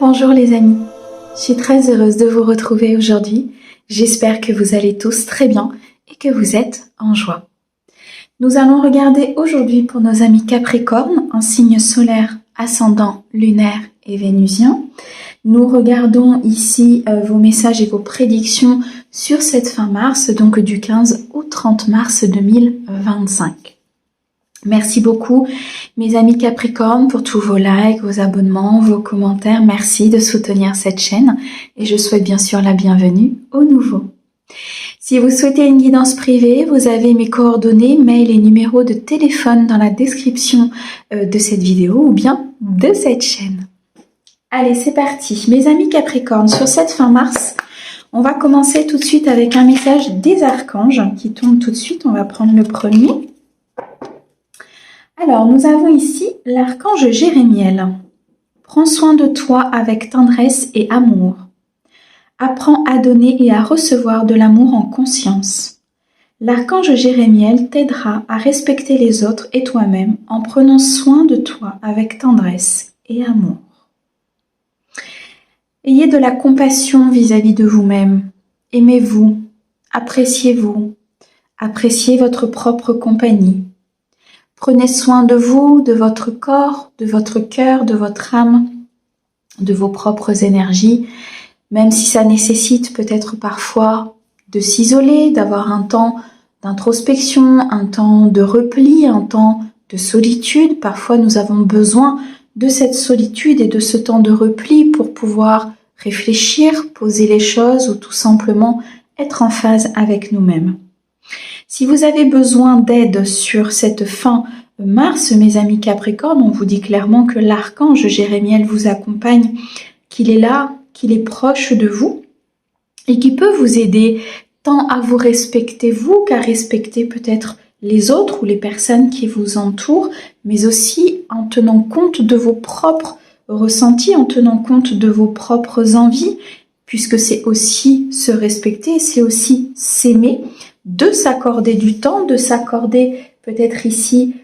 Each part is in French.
Bonjour les amis, je suis très heureuse de vous retrouver aujourd'hui. J'espère que vous allez tous très bien et que vous êtes en joie. Nous allons regarder aujourd'hui pour nos amis Capricorne, en signe solaire, ascendant, lunaire et vénusien. Nous regardons ici vos messages et vos prédictions sur cette fin mars, donc du 15 au 30 mars 2025. Merci beaucoup mes amis Capricorne pour tous vos likes, vos abonnements, vos commentaires. Merci de soutenir cette chaîne et je souhaite bien sûr la bienvenue aux nouveaux. Si vous souhaitez une guidance privée, vous avez mes coordonnées, mail et numéros de téléphone dans la description de cette vidéo ou bien de cette chaîne. Allez, c'est parti. Mes amis Capricorne, sur cette fin mars, on va commencer tout de suite avec un message des archanges qui tombe tout de suite. On va prendre le premier. Alors, nous avons ici l'archange Jérémiel. Prends soin de toi avec tendresse et amour. Apprends à donner et à recevoir de l'amour en conscience. L'archange Jérémiel t'aidera à respecter les autres et toi-même en prenant soin de toi avec tendresse et amour. Ayez de la compassion vis-à-vis de vous-même. Aimez-vous, appréciez-vous, appréciez votre propre compagnie. Prenez soin de vous, de votre corps, de votre cœur, de votre âme, de vos propres énergies, même si ça nécessite peut-être parfois de s'isoler, d'avoir un temps d'introspection, un temps de repli, un temps de solitude. Parfois, nous avons besoin de cette solitude et de ce temps de repli pour pouvoir réfléchir, poser les choses ou tout simplement être en phase avec nous-mêmes. Si vous avez besoin d'aide sur cette fin mars, mes amis Capricorne, on vous dit clairement que l'archange Jérémiel vous accompagne, qu'il est là, qu'il est proche de vous et qui peut vous aider tant à vous respecter vous qu'à respecter peut-être les autres ou les personnes qui vous entourent, mais aussi en tenant compte de vos propres ressentis, en tenant compte de vos propres envies, puisque c'est aussi se respecter, c'est aussi s'aimer, de s'accorder du temps, de s'accorder peut-être ici,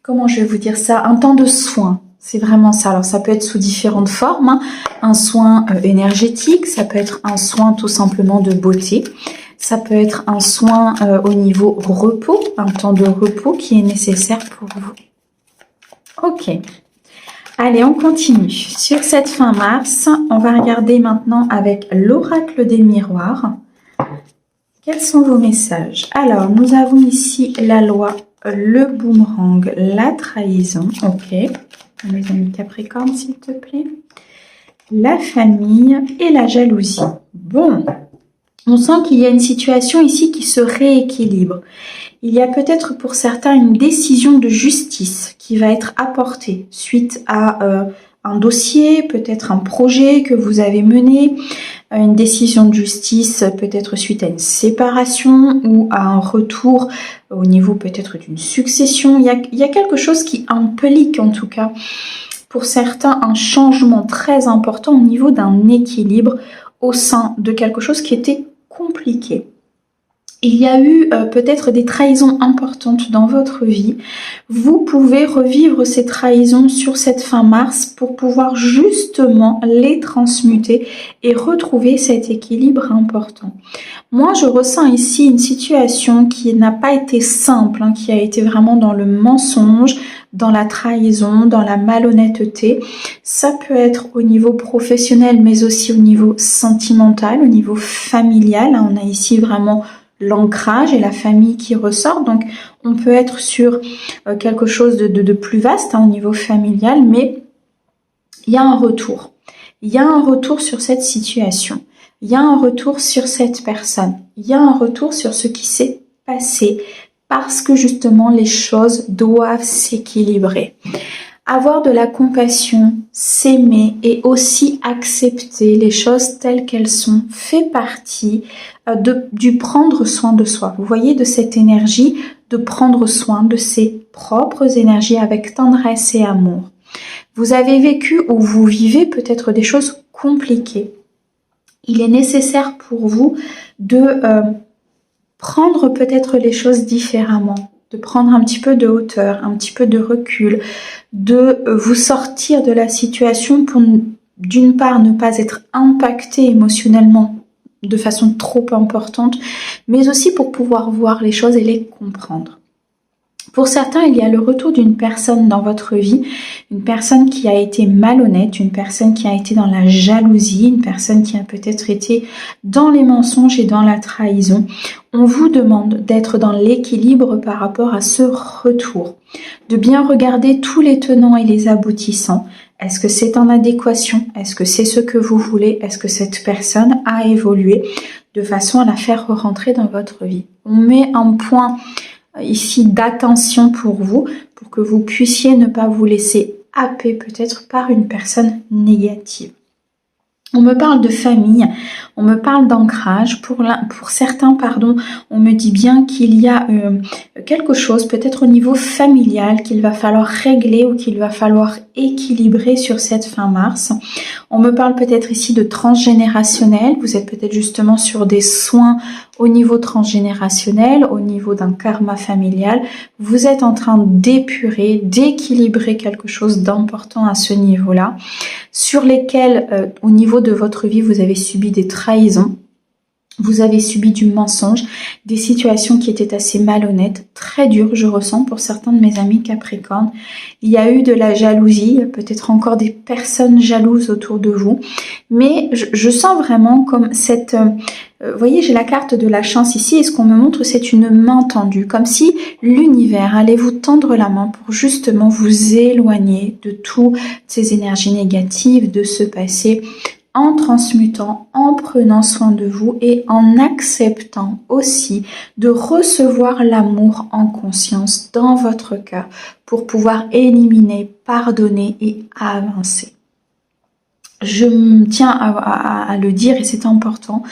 comment je vais vous dire ça, un temps de soin. C'est vraiment ça. Alors ça peut être sous différentes formes, hein. Un soin énergétique, ça peut être un soin tout simplement de beauté, ça peut être un soin au niveau repos, un temps de repos qui est nécessaire pour vous. Ok. Allez, on continue. Sur cette fin mars, on va regarder maintenant avec l'oracle des miroirs. Quels sont vos messages? Alors, nous avons ici la loi, le boomerang, la trahison. Ok. Mes amis Capricorne, s'il te plaît. La famille et la jalousie. Bon, on sent qu'il y a une situation ici qui se rééquilibre. Il y a peut-être pour certains une décision de justice qui va être apportée suite à un dossier, peut-être un projet que vous avez mené, une décision de justice peut-être suite à une séparation ou à un retour au niveau peut-être d'une succession. Il y a quelque chose qui implique en tout cas pour certains un changement très important au niveau d'un équilibre au sein de quelque chose qui était compliqué. Il y a eu peut-être des trahisons importantes dans votre vie. Vous pouvez revivre ces trahisons sur cette fin mars pour pouvoir justement les transmuter et retrouver cet équilibre important. Moi, je ressens ici une situation qui n'a pas été simple, hein, qui a été vraiment dans le mensonge, dans la trahison, dans la malhonnêteté. Ça peut être au niveau professionnel, mais aussi au niveau sentimental, au niveau familial. On a ici vraiment l'ancrage et la famille qui ressort, donc on peut être sur quelque chose de plus vaste au niveau familial, mais il y a un retour. Il y a un retour sur cette situation. Il y a un retour sur cette personne. Il y a un retour sur ce qui s'est passé parce que justement les choses doivent s'équilibrer. Avoir de la compassion, s'aimer et aussi accepter les choses telles qu'elles sont fait partie du prendre soin de soi. Vous voyez, de cette énergie de prendre soin de ses propres énergies avec tendresse et amour. Vous avez vécu ou vous vivez peut-être des choses compliquées. Il est nécessaire pour vous de prendre peut-être les choses différemment, de prendre un petit peu de hauteur, un petit peu de recul, de vous sortir de la situation pour d'une part ne pas être impacté émotionnellement de façon trop importante, mais aussi pour pouvoir voir les choses et les comprendre. Pour certains, il y a le retour d'une personne dans votre vie, une personne qui a été malhonnête, une personne qui a été dans la jalousie, une personne qui a peut-être été dans les mensonges et dans la trahison. On vous demande d'être dans l'équilibre par rapport à ce retour, de bien regarder tous les tenants et les aboutissants. Est-ce que c'est en adéquation? Est-ce que c'est ce que vous voulez? Est-ce que cette personne a évolué de façon à la faire rentrer dans votre vie? On met un point ici d'attention pour vous, pour que vous puissiez ne pas vous laisser happer peut-être par une personne négative. On me parle de famille, on me parle d'ancrage. Pour certains, on me dit bien qu'il y a quelque chose, peut-être au niveau familial, qu'il va falloir régler ou qu'il va falloir équilibrer sur cette fin mars. On me parle peut-être ici de transgénérationnel. Vous êtes peut-être justement sur des soins au niveau transgénérationnel, au niveau d'un karma familial. Vous êtes en train d'épurer, d'équilibrer quelque chose d'important à ce niveau-là, sur lesquels, au niveau de votre vie, vous avez subi des trahisons. Vous avez subi du mensonge, des situations qui étaient assez malhonnêtes, très dures, je ressens pour certains de mes amis Capricorne. Il y a eu de la jalousie, peut-être encore des personnes jalouses autour de vous, mais je sens vraiment comme cette... vous voyez, j'ai la carte de la chance ici, et ce qu'on me montre, c'est une main tendue, comme si l'univers allait vous tendre la main pour justement vous éloigner de toutes ces énergies négatives, de ce passé, en transmutant, en prenant soin de vous et en acceptant aussi de recevoir l'amour en conscience dans votre cœur pour pouvoir éliminer, pardonner et avancer. Je tiens à le dire et c'est important.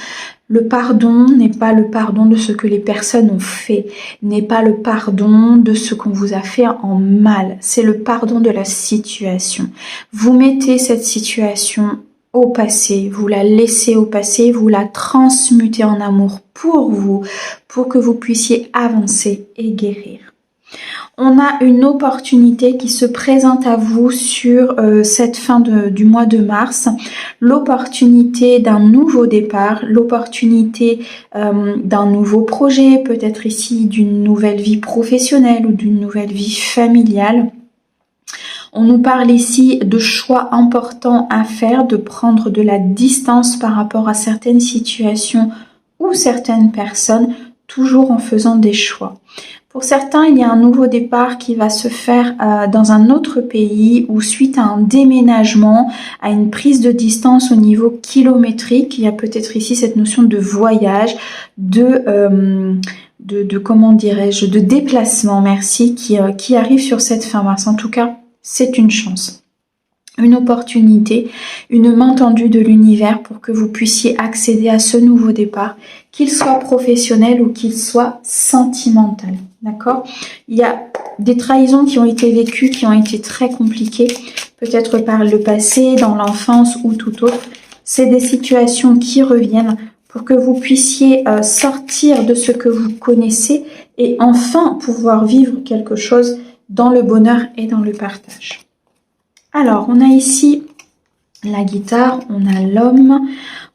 Le pardon n'est pas le pardon de ce que les personnes ont fait, n'est pas le pardon de ce qu'on vous a fait en mal. C'est le pardon de la situation. Vous mettez cette situation au passé, vous la laissez au passé, vous la transmutez en amour pour vous, pour que vous puissiez avancer et guérir. On a une opportunité qui se présente à vous sur cette fin du mois de mars, l'opportunité d'un nouveau départ, l'opportunité d'un nouveau projet, peut-être ici d'une nouvelle vie professionnelle ou d'une nouvelle vie familiale. On nous parle ici de choix importants à faire, de prendre de la distance par rapport à certaines situations ou certaines personnes, toujours en faisant des choix. Pour certains, il y a un nouveau départ qui va se faire dans un autre pays ou suite à un déménagement, à une prise de distance au niveau kilométrique. Il y a peut-être ici cette notion de voyage, comment dirais-je, de déplacement, merci, qui arrive sur cette fin mars. En tout cas, c'est une chance, une opportunité, une main tendue de l'univers pour que vous puissiez accéder à ce nouveau départ, qu'il soit professionnel ou qu'il soit sentimental. D'accord? Il y a des trahisons qui ont été vécues, qui ont été très compliquées, peut-être par le passé, dans l'enfance ou tout autre. C'est des situations qui reviennent pour que vous puissiez sortir de ce que vous connaissez et enfin pouvoir vivre quelque chose dans le bonheur et dans le partage. Alors, on a ici la guitare, on a l'homme,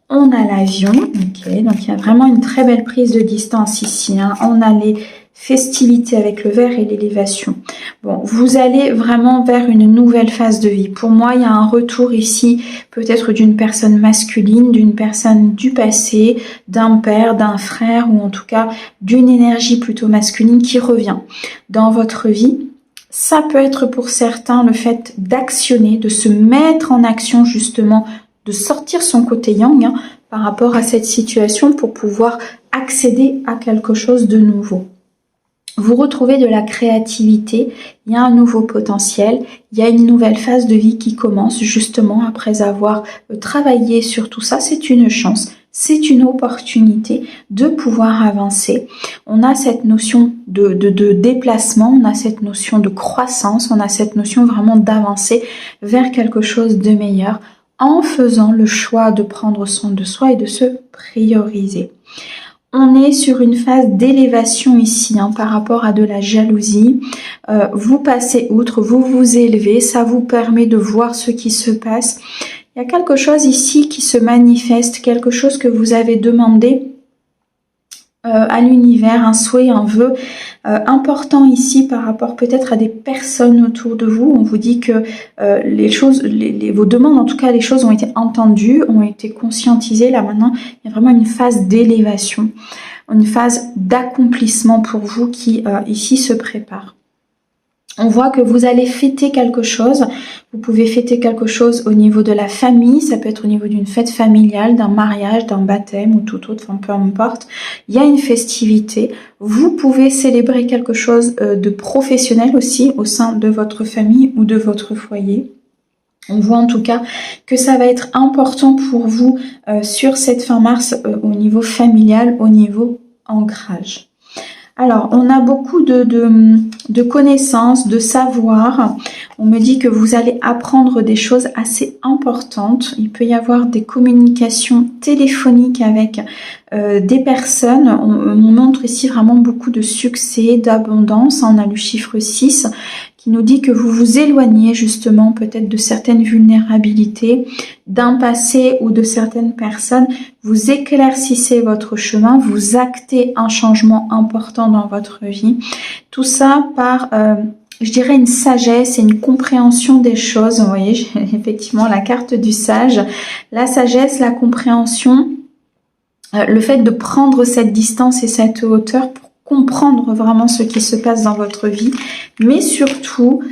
on a l'avion. Ok, donc il y a vraiment une très belle prise de distance ici. On a les festivités avec le verre et l'élévation. Bon, vous allez vraiment vers une nouvelle phase de vie. Pour moi, il y a un retour ici, peut-être d'une personne masculine, d'une personne du passé, d'un père, d'un frère, ou en tout cas d'une énergie plutôt masculine qui revient dans votre vie. Ça peut être pour certains le fait d'actionner, de se mettre en action justement, de sortir son côté yang par rapport à cette situation pour pouvoir accéder à quelque chose de nouveau. Vous retrouvez de la créativité, il y a un nouveau potentiel, il y a une nouvelle phase de vie qui commence justement après avoir travaillé sur tout ça. C'est une chance, c'est une opportunité de pouvoir avancer. On a cette notion de déplacement, on a cette notion de croissance, on a cette notion vraiment d'avancer vers quelque chose de meilleur en faisant le choix de prendre soin de soi et de se prioriser. On est sur une phase d'élévation ici par rapport à de la jalousie. Vous passez outre, vous vous élevez, ça vous permet de voir ce qui se passe. Il y a quelque chose ici qui se manifeste, quelque chose que vous avez demandé à l'univers, un souhait, un vœu important ici par rapport peut-être à des personnes autour de vous. On vous dit que les choses, vos demandes, en tout cas les choses ont été entendues, ont été conscientisées. Là maintenant, il y a vraiment une phase d'élévation, une phase d'accomplissement pour vous qui ici se prépare. On voit que vous allez fêter quelque chose. Vous pouvez fêter quelque chose au niveau de la famille. Ça peut être au niveau d'une fête familiale, d'un mariage, d'un baptême ou tout autre, enfin peu importe. Il y a une festivité. Vous pouvez célébrer quelque chose de professionnel aussi au sein de votre famille ou de votre foyer. On voit en tout cas que ça va être important pour vous sur cette fin mars au niveau familial, au niveau ancrage. Alors, on a beaucoup de connaissances, de savoir. On me dit que vous allez apprendre des choses assez importantes. Il peut y avoir des communications téléphoniques avec des personnes. On montre ici vraiment beaucoup de succès, d'abondance. On a le chiffre 6 qui nous dit que vous vous éloignez justement peut-être de certaines vulnérabilités, d'un passé ou de certaines personnes. Vous éclaircissez votre chemin, vous actez un changement important dans votre vie. Tout ça par, je dirais, une sagesse et une compréhension des choses. Vous voyez, j'ai effectivement la carte du sage. La sagesse, la compréhension, le fait de prendre cette distance et cette hauteur pour comprendre vraiment ce qui se passe dans votre vie, mais surtout,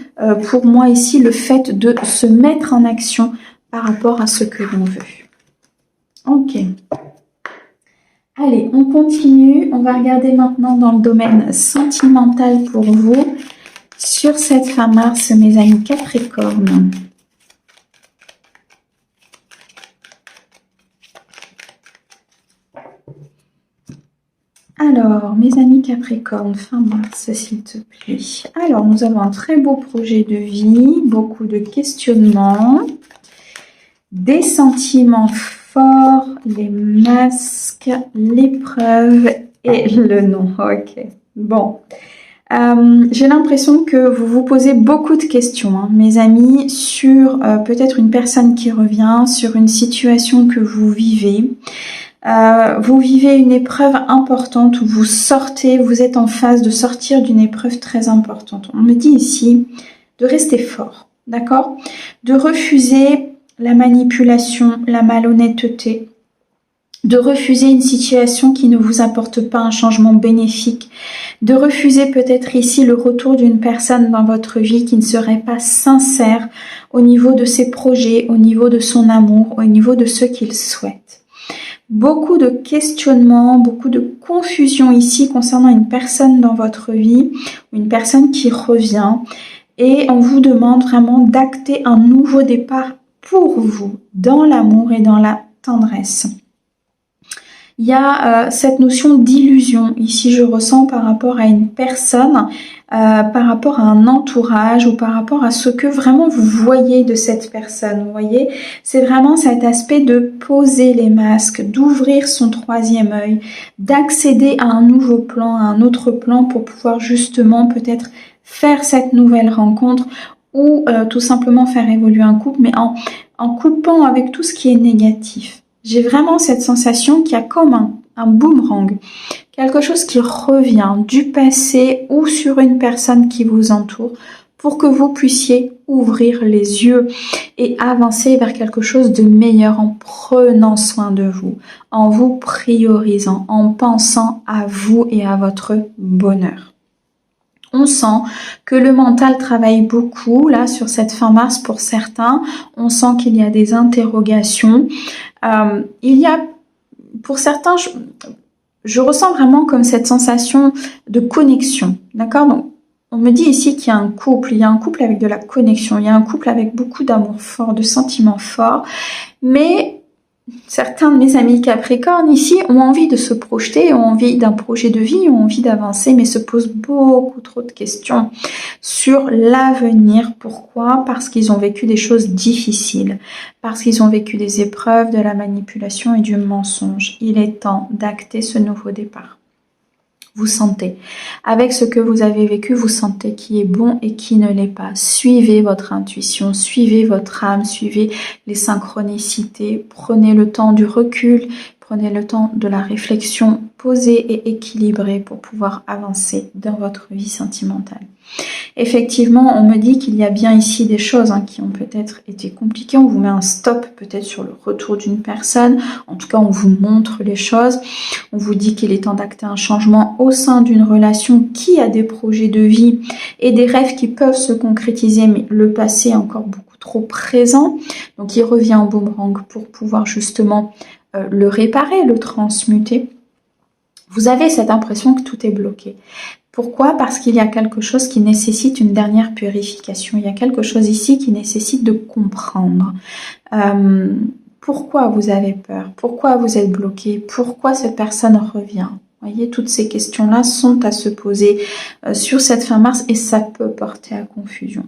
pour moi ici, le fait de se mettre en action par rapport à ce que l'on veut. Ok. Allez, on continue. On va regarder maintenant dans le domaine sentimental pour vous. Sur cette fin mars, mes amis Capricorne. Alors, mes amis Capricorne, fin mars, s'il te plaît. Alors, nous avons un très beau projet de vie, beaucoup de questionnements, des sentiments forts, les masques, l'épreuve et le non. Ok, bon. J'ai l'impression que vous vous posez beaucoup de questions, mes amis, sur peut-être une personne qui revient, sur une situation que vous vivez. Vous vivez une épreuve importante où vous êtes en phase de sortir d'une épreuve très importante. On me dit ici de rester fort, d'accord? De refuser la manipulation, la malhonnêteté, de refuser une situation qui ne vous apporte pas un changement bénéfique, de refuser peut-être ici le retour d'une personne dans votre vie qui ne serait pas sincère au niveau de ses projets, au niveau de son amour, au niveau de ce qu'il souhaite. Beaucoup de questionnements, beaucoup de confusion ici concernant une personne dans votre vie, une personne qui revient, et on vous demande vraiment d'acter un nouveau départ pour vous, dans l'amour et dans la tendresse. Il y a cette notion d'illusion, ici je ressens par rapport à une personne, par rapport à un entourage ou par rapport à ce que vraiment vous voyez de cette personne. Vous voyez, c'est vraiment cet aspect de poser les masques, d'ouvrir son troisième œil, d'accéder à un nouveau plan, à un autre plan pour pouvoir justement peut-être faire cette nouvelle rencontre ou tout simplement faire évoluer un couple, mais en coupant avec tout ce qui est négatif. J'ai vraiment cette sensation qu'il y a comme un boomerang, quelque chose qui revient du passé ou sur une personne qui vous entoure pour que vous puissiez ouvrir les yeux et avancer vers quelque chose de meilleur en prenant soin de vous, en vous priorisant, en pensant à vous et à votre bonheur. On sent que le mental travaille beaucoup là sur cette fin mars pour certains. On sent qu'il y a des interrogations. Il y a, pour certains, je ressens vraiment comme cette sensation de connexion. D'accord? Donc, on me dit ici qu'il y a un couple. Il y a un couple avec de la connexion. Il y a un couple avec beaucoup d'amour fort, de sentiments forts. Mais certains de mes amis Capricorne ici ont envie de se projeter, ont envie d'un projet de vie, ont envie d'avancer, mais se posent beaucoup trop de questions sur l'avenir. Pourquoi? Parce qu'ils ont vécu des choses difficiles, parce qu'ils ont vécu des épreuves de la manipulation et du mensonge. Il est temps d'acter ce nouveau départ. Vous sentez, avec ce que vous avez vécu, vous sentez qui est bon et qui ne l'est pas. Suivez votre intuition, suivez votre âme, suivez les synchronicités, prenez le temps du recul, prenez le temps de la réflexion posée et équilibrée pour pouvoir avancer dans votre vie sentimentale. Effectivement, on me dit qu'il y a bien ici des choses qui ont peut-être été compliquées. On vous met un stop peut-être sur le retour d'une personne. En tout cas, on vous montre les choses. On vous dit qu'il est temps d'acter un changement au sein d'une relation qui a des projets de vie et des rêves qui peuvent se concrétiser, mais le passé est encore beaucoup trop présent. Donc, il revient en boomerang pour pouvoir justement le réparer, le transmuter. Vous avez cette impression que tout est bloqué. Pourquoi? Parce qu'il y a quelque chose qui nécessite une dernière purification. Il y a quelque chose ici qui nécessite de comprendre. Pourquoi vous avez peur? Pourquoi vous êtes bloqué? Pourquoi cette personne revient? Vous voyez, toutes ces questions-là sont à se poser sur cette fin mars et ça peut porter à confusion.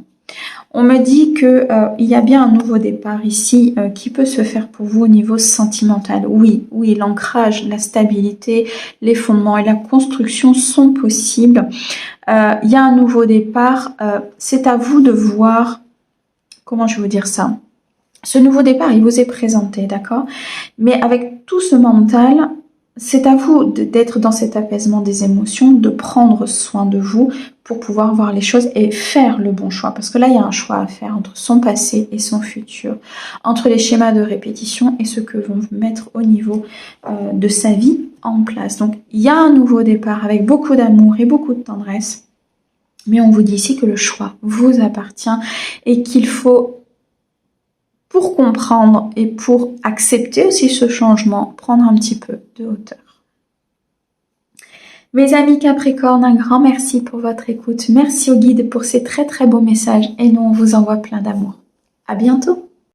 On me dit que il y a bien un nouveau départ ici qui peut se faire pour vous au niveau sentimental. Oui, l'ancrage, la stabilité, les fondements et la construction sont possibles. Il y a un nouveau départ. C'est à vous de voir, comment je vais vous dire ça? Ce nouveau départ, il vous est présenté, d'accord? Mais avec tout ce mental, c'est à vous d'être dans cet apaisement des émotions, de prendre soin de vous pour pouvoir voir les choses et faire le bon choix. Parce que là, il y a un choix à faire entre son passé et son futur, entre les schémas de répétition et ce que vont mettre au niveau de sa vie en place. Donc, il y a un nouveau départ avec beaucoup d'amour et beaucoup de tendresse. Mais on vous dit ici que le choix vous appartient et qu'il faut, pour comprendre et pour accepter aussi ce changement, prendre un petit peu de hauteur. Mes amis Capricorne, un grand merci pour votre écoute. Merci au guide pour ces très très beaux messages et nous on vous envoie plein d'amour. À bientôt.